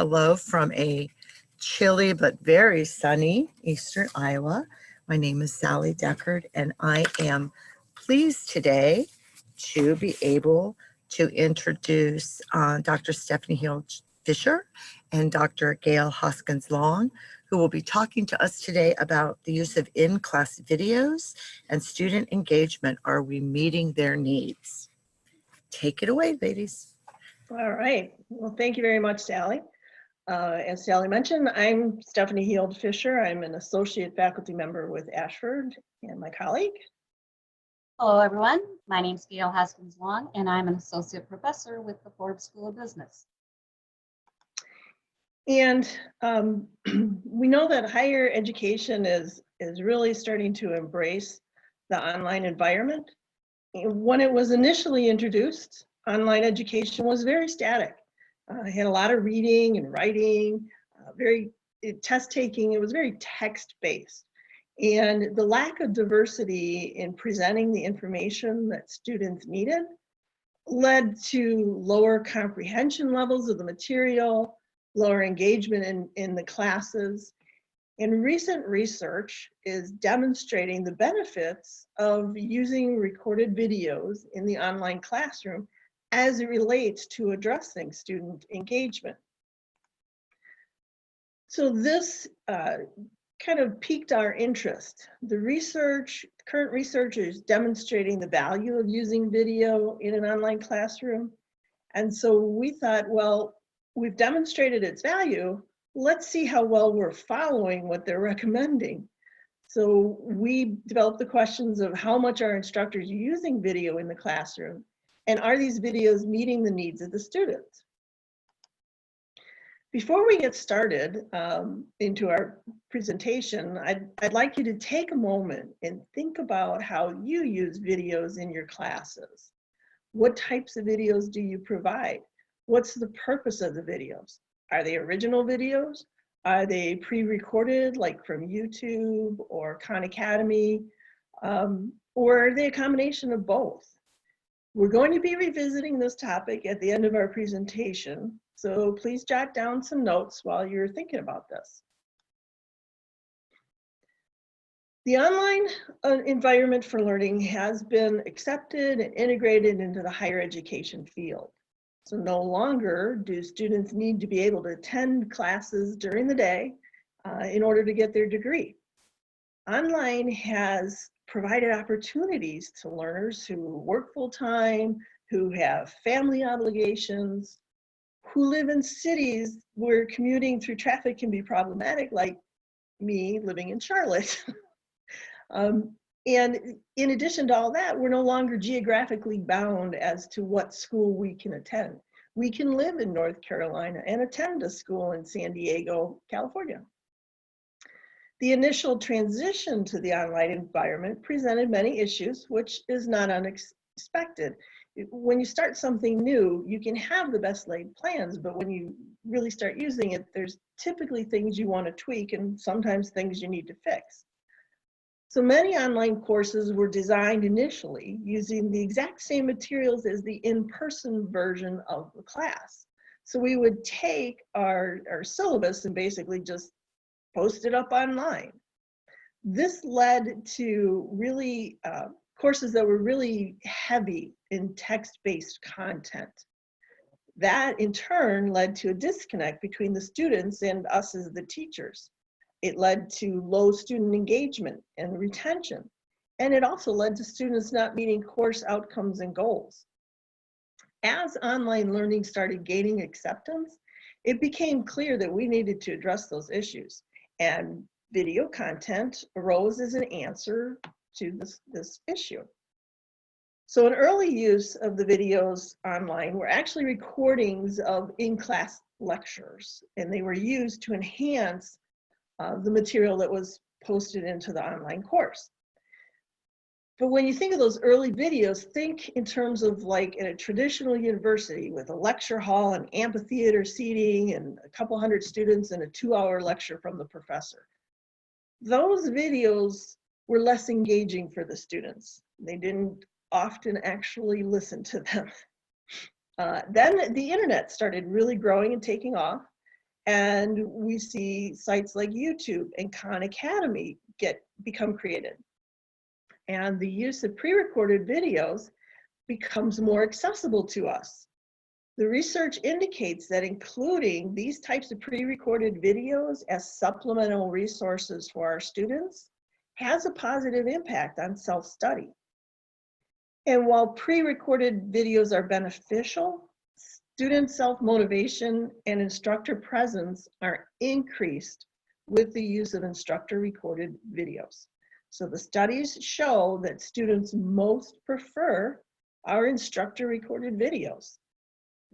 Hello from a chilly but very sunny eastern Iowa. My name is Sally Deckard, and I am pleased today to be able to introduce Dr. Stephanie Hill Fisher and Dr. Gail Hoskins Long, who will be talking to us today about the use of in-class videos and student engagement. Are we meeting their needs? Take it away, ladies. All right. Well, thank you very much, Sally. As Sally mentioned, I'm Stephanie Hield Fisher. I'm an associate faculty member with Ashford and my colleague. Hello, everyone. My name is Gail Hoskins Long, and I'm an associate professor with the Forbes School of Business. And we know that higher education is really starting to embrace the online environment. When it was initially introduced, online education was very static. It had a lot of reading and writing, test taking. It was very text-based. And the lack of diversity in presenting the information that students needed led to lower comprehension levels of the material, lower engagement in the classes. And recent research is demonstrating the benefits of using recorded videos in the online classroom as it relates to addressing student engagement. So this kind of piqued our interest. Current research is demonstrating the value of using video in an online classroom. And so we thought, well, we've demonstrated its value. Let's see how well we're following what they're recommending. So we developed the questions of how much are instructors using video in the classroom, and are these videos meeting the needs of the students? Before we get started into our presentation, I'd like you to take a moment and think about how you use videos in your classes. What types of videos do you provide? What's the purpose of the videos? Are they original videos? Are they pre-recorded, like from YouTube or Khan Academy? Or are they a combination of both? We're going to be revisiting this topic at the end of our presentation, so please jot down some notes while you're thinking about this. The online environment for learning has been accepted and integrated into the higher education field. So no longer do students need to be able to attend classes during the day in order to get their degree. Online has provided opportunities to learners who work full-time, who have family obligations, who live in cities where commuting through traffic can be problematic, like me living in Charlotte. And in addition to all that, we're no longer geographically bound as to what school we can attend. We can live in North Carolina and attend a school in San Diego, California. The initial transition to the online environment presented many issues, which is not unexpected. When you start something new, you can have the best laid plans, but when you really start using it, there's typically things you want to tweak and sometimes things you need to fix. So many online courses were designed initially using the exact same materials as the in-person version of the class. So we would take our syllabus and basically just post it up online. This led to really courses that were really heavy in text-based content. That in turn led to a disconnect between the students and us as the teachers. It led to low student engagement and retention. And it also led to students not meeting course outcomes and goals. As online learning started gaining acceptance, it became clear that we needed to address those issues. And video content arose as an answer to this issue. So an early use of the videos online were actually recordings of in-class lectures, and they were used to enhance the material that was posted into the online course. But when you think of those early videos, think in terms of like in a traditional university with a lecture hall and amphitheater seating and a couple hundred students and a 2-hour lecture from the professor. Those videos were less engaging for the students. They didn't often actually listen to them. Then the internet started really growing and taking off. And we see sites like YouTube and Khan Academy become created. And the use of pre-recorded videos becomes more accessible to us. The research indicates that including these types of pre-recorded videos as supplemental resources for our students has a positive impact on self-study. And while pre-recorded videos are beneficial, student self-motivation and instructor presence are increased with the use of instructor-recorded videos. So the studies show that students most prefer our instructor-recorded videos.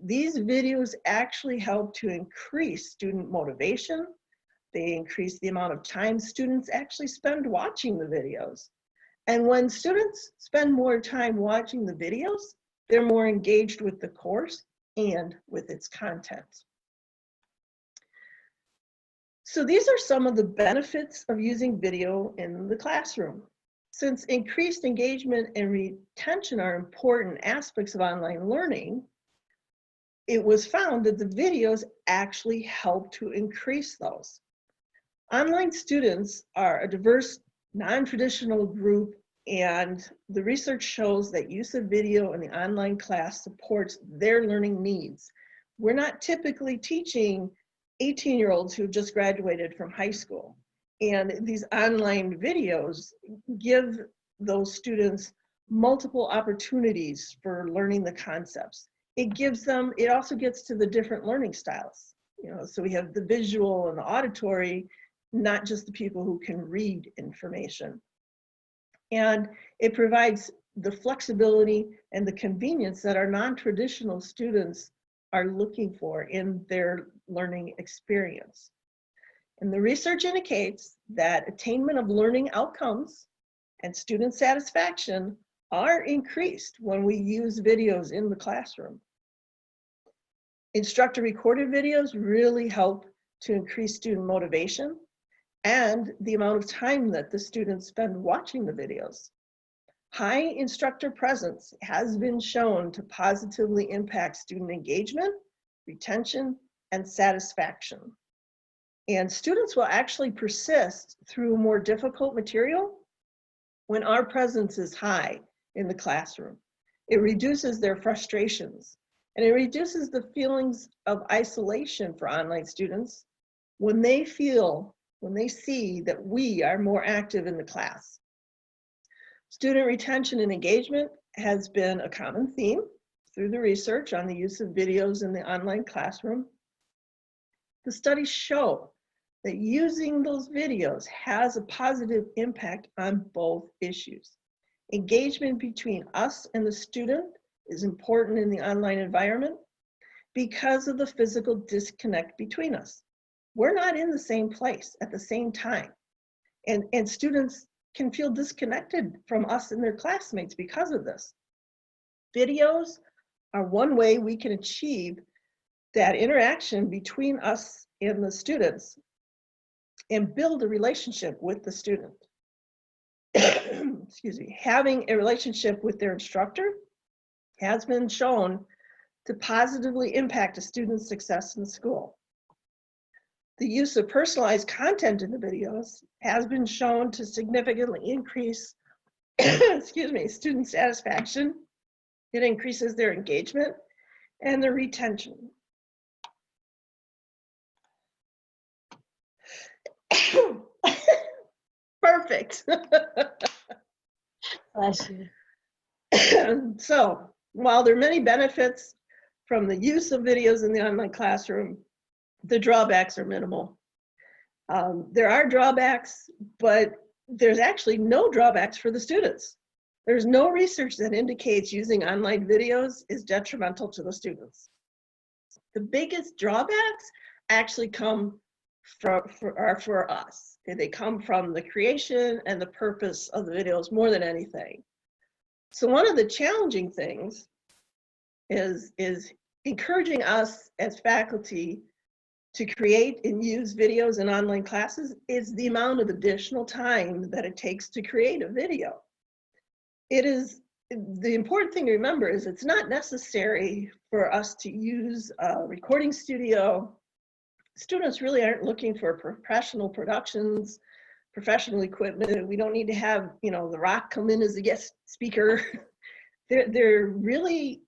These videos actually help to increase student motivation. They increase the amount of time students actually spend watching the videos. And when students spend more time watching the videos, they're more engaged with the course and with its content. So these are some of the benefits of using video in the classroom. Since increased engagement and retention are important aspects of online learning, it was found that the videos actually help to increase those. Online students are a diverse, non-traditional group, and the research shows that use of video in the online class supports their learning needs. We're not typically teaching 18-year-olds who just graduated from high school. And these online videos give those students multiple opportunities for learning the concepts. It also gets to the different learning styles. So we have the visual and the auditory, not just the people who can read information. And it provides the flexibility and the convenience that our non-traditional students are looking for in their learning experience. And the research indicates that attainment of learning outcomes and student satisfaction are increased when we use videos in the classroom. Instructor recorded videos really help to increase student motivation and the amount of time that the students spend watching the videos. High instructor presence has been shown to positively impact student engagement, retention, and satisfaction. And students will actually persist through more difficult material when our presence is high in the classroom. It reduces their frustrations, and it reduces the feelings of isolation for online students when they see that we are more active in the class. Student retention and engagement has been a common theme through the research on the use of videos in the online classroom. The studies show that using those videos has a positive impact on both issues. Engagement between us and the student is important in the online environment because of the physical disconnect between us. We're not in the same place at the same time. And students can feel disconnected from us and their classmates because of this. Videos are one way we can achieve that interaction between us and the students and build a relationship with the student. Excuse me. Having a relationship with their instructor has been shown to positively impact a student's success in school. The use of personalized content in the videos has been shown to significantly increase excuse me, student satisfaction. It increases their engagement and their retention. Perfect. Bless you. So, while there are many benefits from the use of videos in the online classroom, the drawbacks are minimal. There are drawbacks, but there's actually no drawbacks for the students. There's no research that indicates using online videos is detrimental to the students. The biggest drawbacks actually come for us. They come from the creation and the purpose of the videos more than anything. So one of the challenging things is encouraging us as faculty to create and use videos in online classes is the amount of additional time that it takes to create a video. The important thing to remember is it's not necessary for us to use a recording studio, students really aren't looking for professional productions, professional equipment. We don't need to have, The Rock come in as a guest speaker. They're really,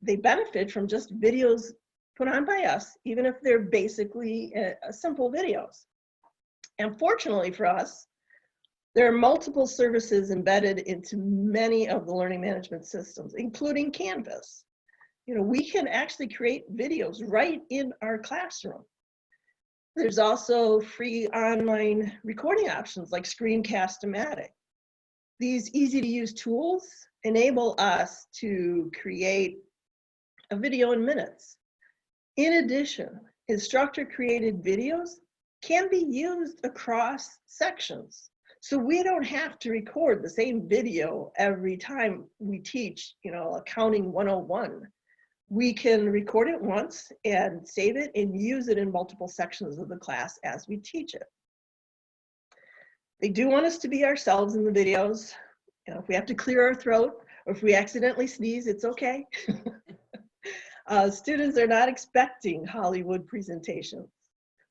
they benefit from just videos put on by us, even if they're basically simple videos. And fortunately for us, there are multiple services embedded into many of the learning management systems, including Canvas. We can actually create videos right in our classroom. There's also free online recording options like Screencast-O-Matic. These easy-to-use tools enable us to create a video in minutes. In addition, instructor-created videos can be used across sections. So we don't have to record the same video every time we teach, Accounting 101. We can record it once and save it and use it in multiple sections of the class as we teach it. They do want us to be ourselves in the videos. If we have to clear our throat or if we accidentally sneeze, it's okay. Students are not expecting Hollywood presentations.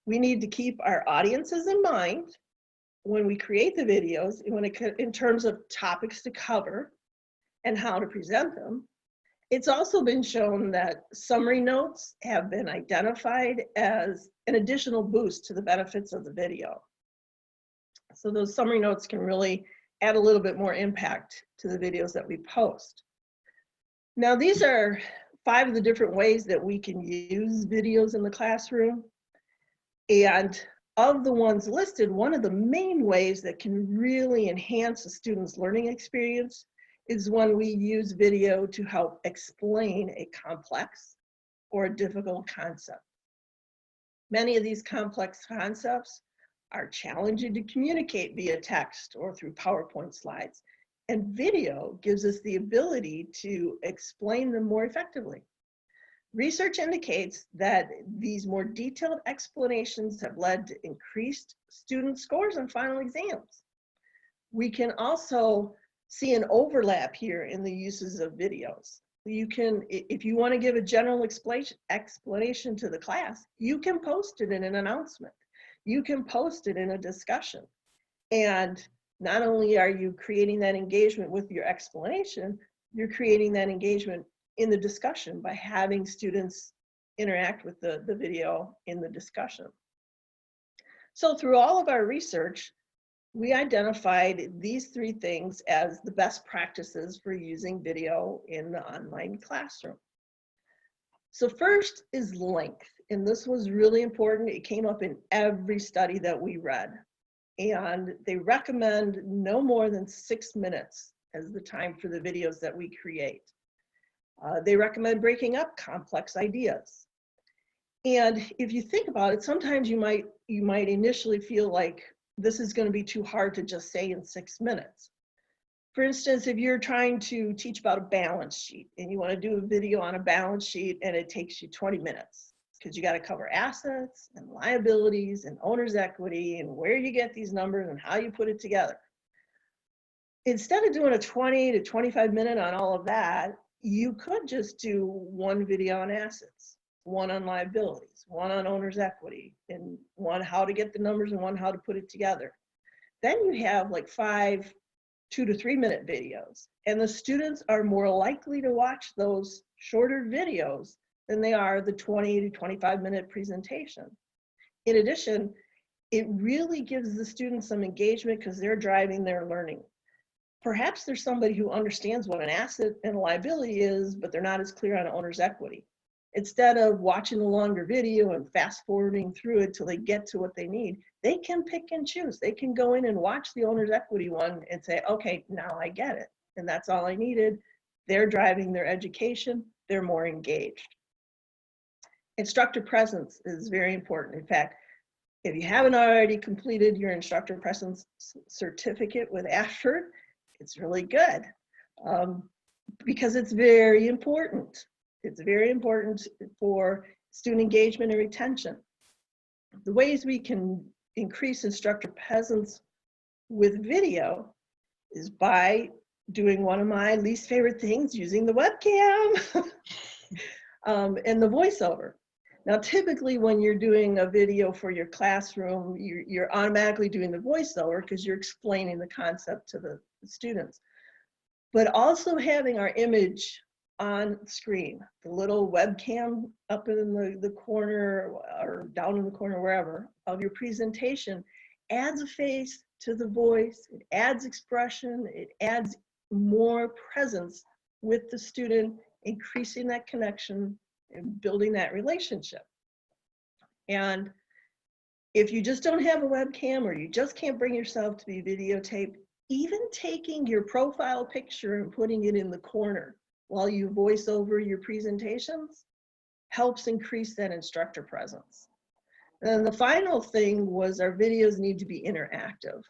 We need to keep our audiences in mind when we create the videos, in terms of topics to cover and how to present them. It's also been shown that summary notes have been identified as an additional boost to the benefits of the video. So those summary notes can really add a little bit more impact to the videos that we post. Now, these are 5 of the different ways that we can use videos in the classroom. And of the ones listed, one of the main ways that can really enhance a student's learning experience is when we use video to help explain a complex or a difficult concept. Many of these complex concepts are challenging to communicate via text or through PowerPoint slides, and video gives us the ability to explain them more effectively. Research indicates that these more detailed explanations have led to increased student scores on final exams. We can also see an overlap here in the uses of videos. You can, if you want to give a general explanation to the class, you can post it in an announcement. You can post it in a discussion. And not only are you creating that engagement with your explanation, you're creating that engagement in the discussion by having students interact with the video in the discussion. So through all of our research, we identified these 3 things as the best practices for using video in the online classroom. So first is length, and this was really important. It came up in every study that we read, and they recommend no more than 6 minutes as the time for the videos that we create. They recommend breaking up complex ideas. And if you think about it, sometimes you might initially feel like this is going to be too hard to just say in 6 minutes. For instance, if you're trying to teach about a balance sheet and you want to do a video on a balance sheet and it takes you 20 minutes because you got to cover assets and liabilities and owner's equity and where you get these numbers and how you put it together. Instead of doing a 20 to 25 minute on all of that, you could just do one video on assets, one on liabilities, one on owner's equity, and one how to get the numbers and one how to put it together. Then you have like 5 2 to 3 minute videos, and the students are more likely to watch those shorter videos than they are the 20 to 25 minute presentation. In addition, it really gives the students some engagement because they're driving their learning. Perhaps there's somebody who understands what an asset and a liability is, but they're not as clear on owner's equity. Instead of watching the longer video and fast forwarding through it till they get to what they need, they can pick and choose. They can go in and watch the owner's equity one and say, okay, now I get it. And that's all I needed. They're driving their education. They're more engaged. Instructor presence is very important. In fact, if you haven't already completed your instructor presence certificate with Ashford, it's really good because it's very important. It's very important for student engagement and retention. The ways we can increase instructor presence with video is by doing one of my least favorite things, using the webcam and the voiceover. Now, typically when you're doing a video for your classroom, you're automatically doing the voiceover because you're explaining the concept to the students. But also having our image on screen, the little webcam up in the corner or down in the corner, wherever, of your presentation adds a face to the voice, it adds expression, it adds more presence with the student, increasing that connection and building that relationship. And if you just don't have a webcam or you just can't bring yourself to be videotaped, even taking your profile picture and putting it in the corner while you voice over your presentations helps increase that instructor presence. And the final thing was our videos need to be interactive.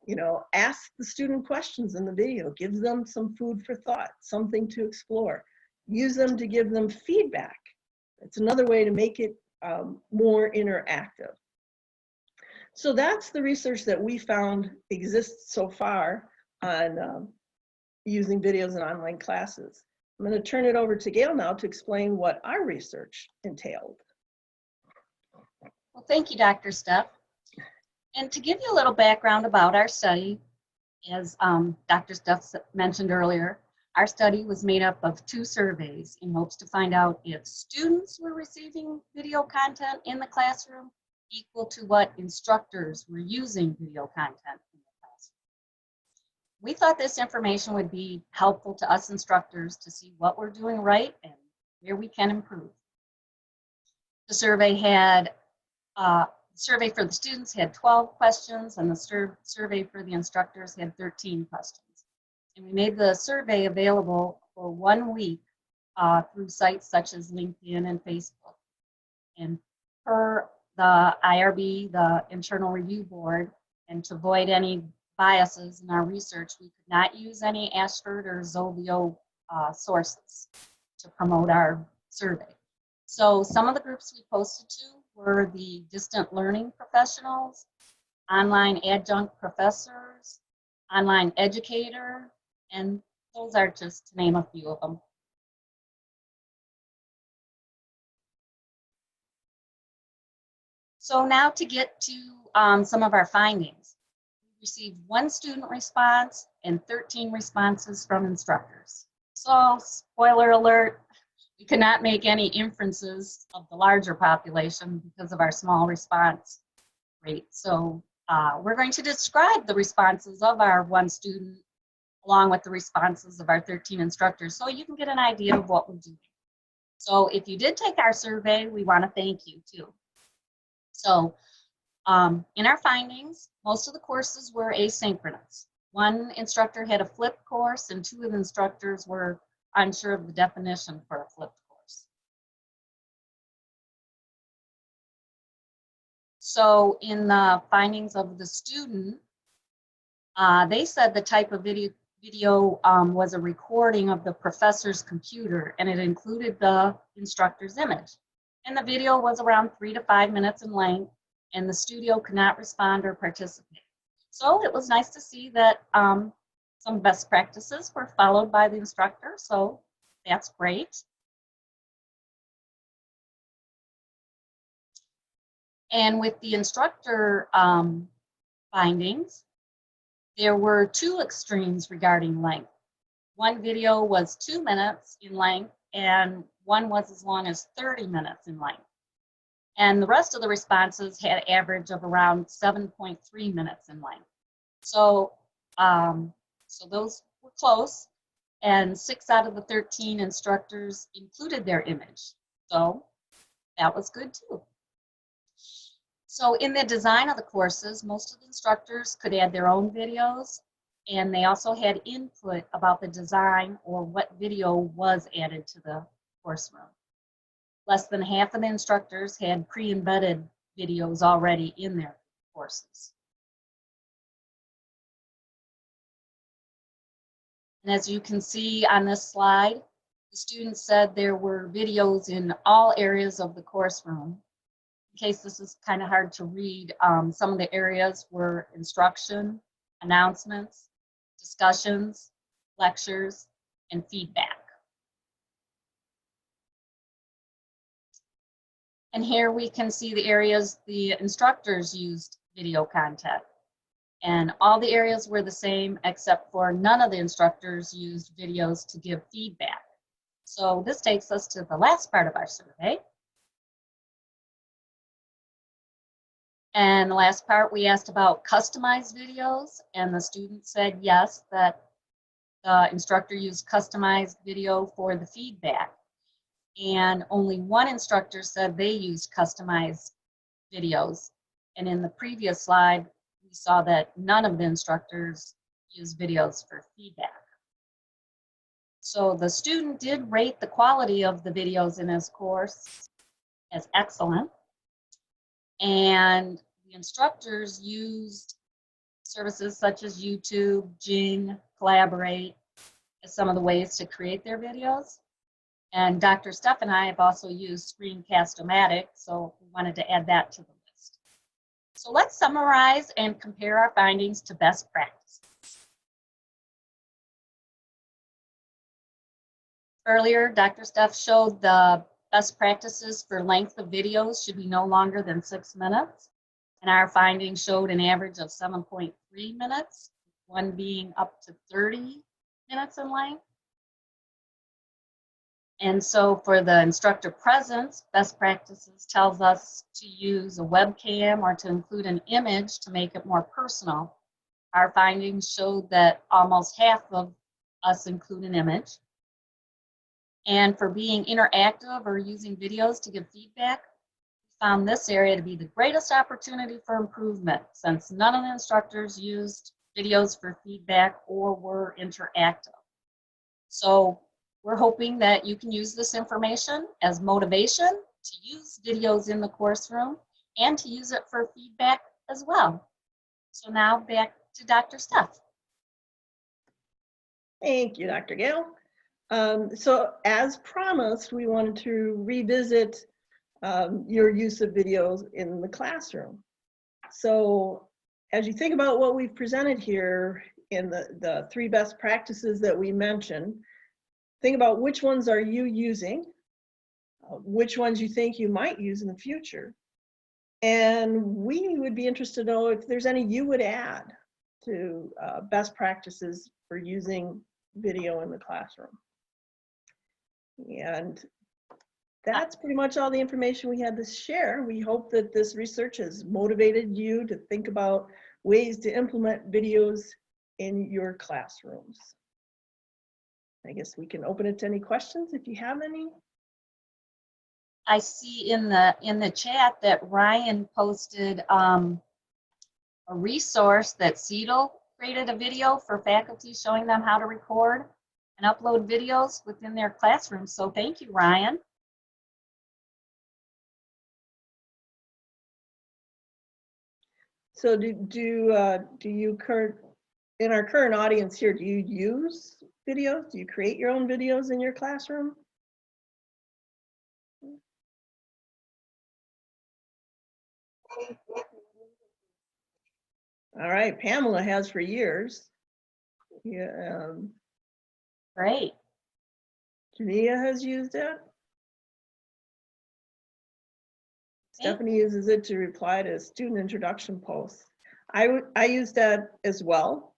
You know, ask the student questions in the video, give them some food for thought, something to explore. Use them to give them feedback. It's another way to make it more interactive. So that's the research that we found exists so far on using videos in online classes. I'm going to turn it over to Gail now to explain what our research entailed. Well, thank you, Dr. Steph. And to give you a little background about our study, as Dr. Steph mentioned earlier, our study was made up of 2 surveys in hopes to find out if students were receiving video content in the classroom equal to what instructors were using video content in the classroom. We thought this information would be helpful to us instructors to see what we're doing right and where we can improve. The survey for the students had 12 questions, and the survey for the instructors had 13 questions. And we made the survey available for 1 week through sites such as LinkedIn and Facebook. And per the IRB, the Internal Review Board, and to avoid any biases in our research, we could not use any Ashford or Zovio sources to promote our survey. So some of the groups we posted to were the distant learning professionals, online adjunct professors, online educator, and those are just to name a few of them. So now to get to some of our findings. We received 1 student response and 13 responses from instructors. So spoiler alert, we could not make any inferences of the larger population because of our small response rate. So we're going to describe the responses of our 1 student along with the responses of our 13 instructors so you can get an idea of what we're doing. So if you did take our survey, we want to thank you too. So in our findings, most of the courses were asynchronous. 1 instructor had a flipped course and 2 of the instructors were unsure of the definition for a flipped course. So in the findings of the student, they said the type of video was a recording of the professor's computer, and it included the instructor's image. And the video was around 3 to 5 minutes in length, and the studio could not respond or participate. So it was nice to see that some best practices were followed by the instructor, so that's great. And with the instructor findings, there were 2 extremes regarding length. 1 video was 2 minutes in length, and 1 was as long as 30 minutes in length. And the rest of the responses had an average of around 7.3 minutes in length. So, so those were close, and 6 out of the 13 instructors included their image. So that was good too. So in the design of the courses, most of the instructors could add their own videos, and they also had input about the design or what video was added to the course room. Less than half of the instructors had pre-embedded videos already in their courses. And as you can see on this slide, the students said there were videos in all areas of the course room. In case this is kind of hard to read, some of the areas were instruction, announcements, discussions, lectures, and feedback. And here we can see the areas the instructors used video content. And all the areas were the same, except for none of the instructors used videos to give feedback. So this takes us to the last part of our survey. And the last part, we asked about customized videos, and the students said yes, that the instructor used customized video for the feedback. And only one instructor said they used customized videos. And in the previous slide, we saw that none of the instructors use videos for feedback. So the student did rate the quality of the videos in his course as excellent. And the instructors used services such as YouTube, Jing, Collaborate as some of the ways to create their videos. And Dr. Steph and I have also used Screencast-O-Matic, so we wanted to add that to the list. So let's summarize and compare our findings to best practices. Earlier, Dr. Steph showed the best practices for length of videos should be no longer than 6 minutes. And our findings showed an average of 7.3 minutes, one being up to 30 minutes in length. And so for the instructor presence, best practices tells us to use a webcam or to include an image to make it more personal. Our findings showed that almost half of us include an image. And for being interactive or using videos to give feedback, we found this area to be the greatest opportunity for improvement, since none of the instructors used videos for feedback or were interactive. So we're hoping that you can use this information as motivation to use videos in the course room and to use it for feedback as well. So now back to Dr. Steph. Thank you, Dr. Gale. So as promised, we wanted to revisit your use of videos in the classroom. So as you think about what we've presented here in the 3 best practices that we mentioned, think about which ones are you using, which ones you think you might use in the future. And we would be interested to know if there's any you would add to best practices for using video in the classroom. And that's pretty much all the information we had to share. We hope that this research has motivated you to think about ways to implement videos in your classrooms. I guess we can open it to any questions if you have any. I see in the chat that Ryan posted a resource that CETL created a video for faculty showing them how to record and upload videos within their classroom. So thank you, Ryan. So do you in our current audience here, do you use videos? Do you create your own videos in your classroom? All right, Pamela has for years. Yeah, Great. Jania has used it. Stephanie uses it to reply to student introduction posts. I use that as well.